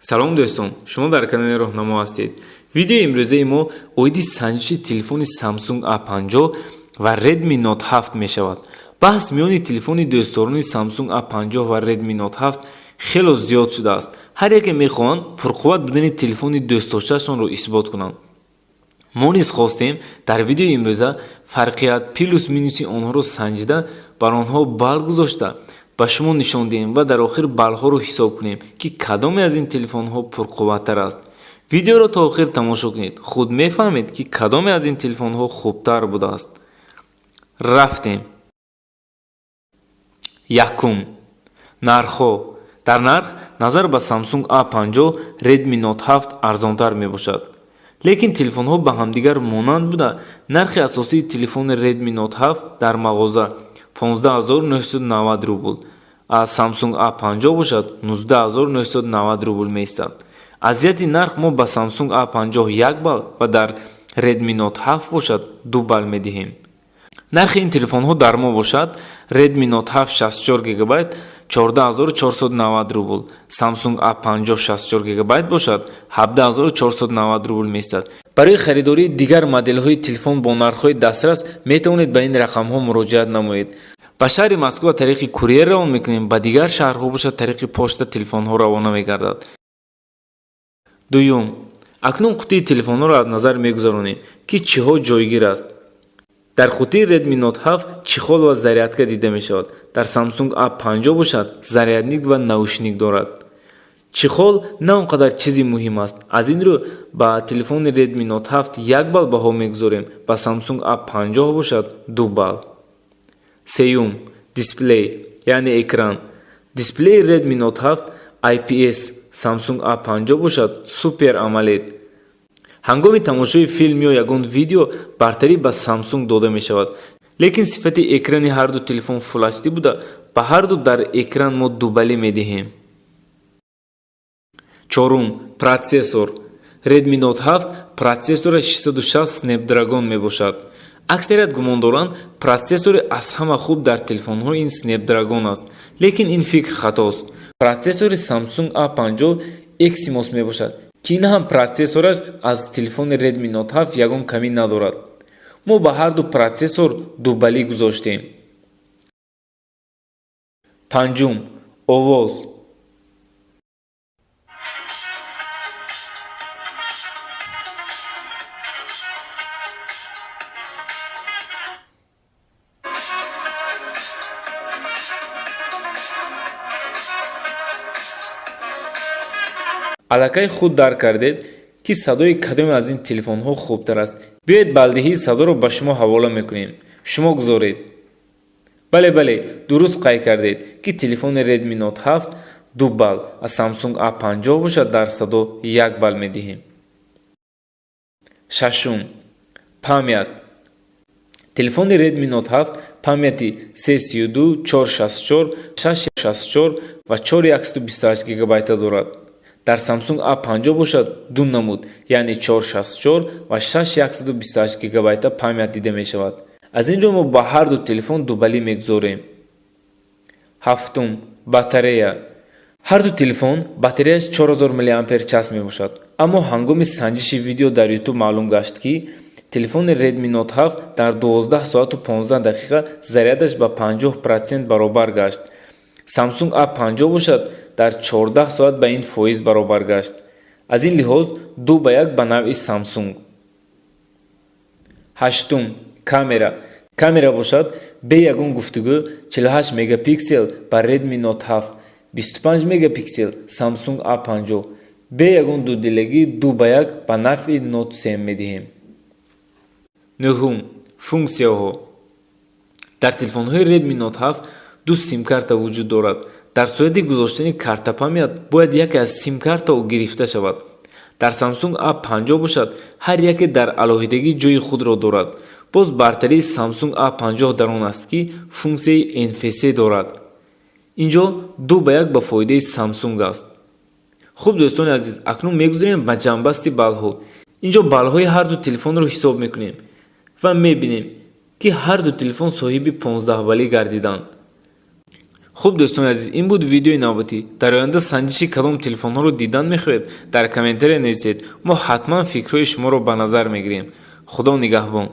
سلام دوستان، شما در کانال راهنما هستید. ویدیو امروزه ما اویدی سنجش تلفن سامسونگ A50 و ردمی نوت 7 می شود. بحث میان تلفن دوستداران سامسونگ A50 و ردمی نوت 7 خیلی زیاد شده است. هر یک میخوان پرقوت بودن تلفن دوستداشتهشان رو اثبات کنند. ما نیز خواستیم در ویدیو امروزه فرقیت پلوس مینوسی آنها رو سنجیده بر آنها بال گذاشته با شما نشان دهیم و در آخر بالها رو حساب کنیم که کدام از این تلفن ها پرقوت‌تر است. ویدیو رو تا آخر تماشا کنید، خود میفهمید که کدام از این تلفن ها خوبتر بوده است. رفتیم. یکم نرخ. در نرخ نظر به سامسونگ A50 ردمی نوت 7 ارزانتر می باشد. لیکن تلفن ها به همدیگر مانند بوده. نرخ اساسی تلفن ردمی نوت 7 در مغازه 15990 روبل، از سامسونگ A50 باشد 19990 روبل می ایستد. از جهت نرخ ما به سامسونگ A50 1 بال و در ردمی نوت 7 باشد 2 بال می دهیم. نرخ این تلفن ها در ما باشد ردمی نوت 7 64 گیگابایت 14490 روبل، سامسونگ A50 64 گیگابایت باشد 17490 روبل می ایستد. برای خریداری دیگر مدل های تلفن با نرخ های دسترس می توانید به این رقم ها مراجعت نمایید. به شهر مسکو طریق کوریر روان میکنیم، به دیگر شهرها باشد طریق پوشتا تلفن ها روانه میگردد. دوم، اکنون قوطی تلفن ها را از نظر میگذارانیم که چه ها جایگیر است. در قوطی ردمی نوت 7 چخال و ضریعتکه دیده می شود. در سامسونگ A50 باشد ضریعتنیک و نوشنیک دارد. چخال نه اونقدر چیزی مهم است. از این رو با تلفن ردمی نوت 7 1 بال بها میگذاریم، با سامسونگ A50 باشد 2 بال. سیوم، دیسپلی یعنی اکران. دیسپلی ردمی نوت 7 IPS، سامسونگ A50 باشد سوپر AMOLED. هنگام تماشای فیلم یا یگان ویدیو برتری به سامسونگ داده می شود، لیکن صفت اکران هر دو تلفن فول اچ دی بوده. به هر دو در اکران ما دوبلی می دهیم. چهارم، پروسسور. ردمی نوت 7 پروسسور 660 سنپدراگون می باشد. اکثریت گمان دارند پروسسور از همه خوب در تلفن ها این سنپدراگون است، لیکن این فکر خطاست. پروسسور سامسونگ A50 اکسیموس می باشد که این هم پروسسورش از تلفن ردمی نوت 7 یگان کمی ندارد. ما به هر دو پروسسور دوبلی گذاشتیم. پنجم، آواز. الکی خود درک کردید که صدای کدام از این تلفن ها خوبتر است. بیایید بلدهی صدا رو به شما حواله میکنیم. شما گذارید. بله درست قید کردید که تلفن ردمی نوت 7 2 بال، از سامسونگ A50 باشد در صدا 1 بال میدهیم. ششم، پامیت. تلفن ردمی نوت 7 پامیتی 332 464 664 و 4128 گیگابایت دارد. در سامسونگ A50 باشد 2 نمود یعنی 464 و 6128 گیگابایت پامیت دیده می شود. از اینجا ما با هر دو تلفن دوبلی میگذاریم. هفتم، باتری. هر دو تلفن باتریش 4000 میلی آمپر چسب می باشد، اما هنگام سنجش ویدیو در یوتیوب معلوم گشت که تلفن ردمی نوت 7 در 12 ساعت و 15 دقیقه ضریعتش به 50% برابر گشت. سامسونگ A50 باشد در 14 ساعت به این فایز برابر گشت. از این لحاظ 2 به 1 به نوع سامسونگ. هشتم، کامera باشد به یگان گفتگو 48 مگاپیکسل بر ردمی نوت 7، 25 مگاپیکسل سامسونگ A50. به یگان دودلگی 2 به 1 به نوع نوت 3 میدهیم. نهم، فونکسیاها. در تلفن های ردمی نوت 7 دو سیم کارت وجود دارد. در صورت گذاشتن کارت پامیت باید یکی از سیم کارت او گرفته شود. در سامسونگ A50 باشد هر یک در علاوه‌دگی جای خود را دارد. باز برتری سامسونگ A50 در آن است که فونکسیون NFC دارد. اینجا 2 به 1 به فایده سامسونگ است. خوب دوستان عزیز، اکنون میگذاریم به جنبستی بالها. اینجا بالهای هر دو تلفن رو حساب میکنیم و میبینیم که هر دو تلفن صاحب 15 بالی گردیدند. خب دوستان عزیز این بود ویدیوی نوبتی. در آینده سنجش کدام تلفن ها رو دیدن میخواید در کامنتری نویسید. ما حتما فکرهای شما رو به نظر میگیریم. خدا نگهبان.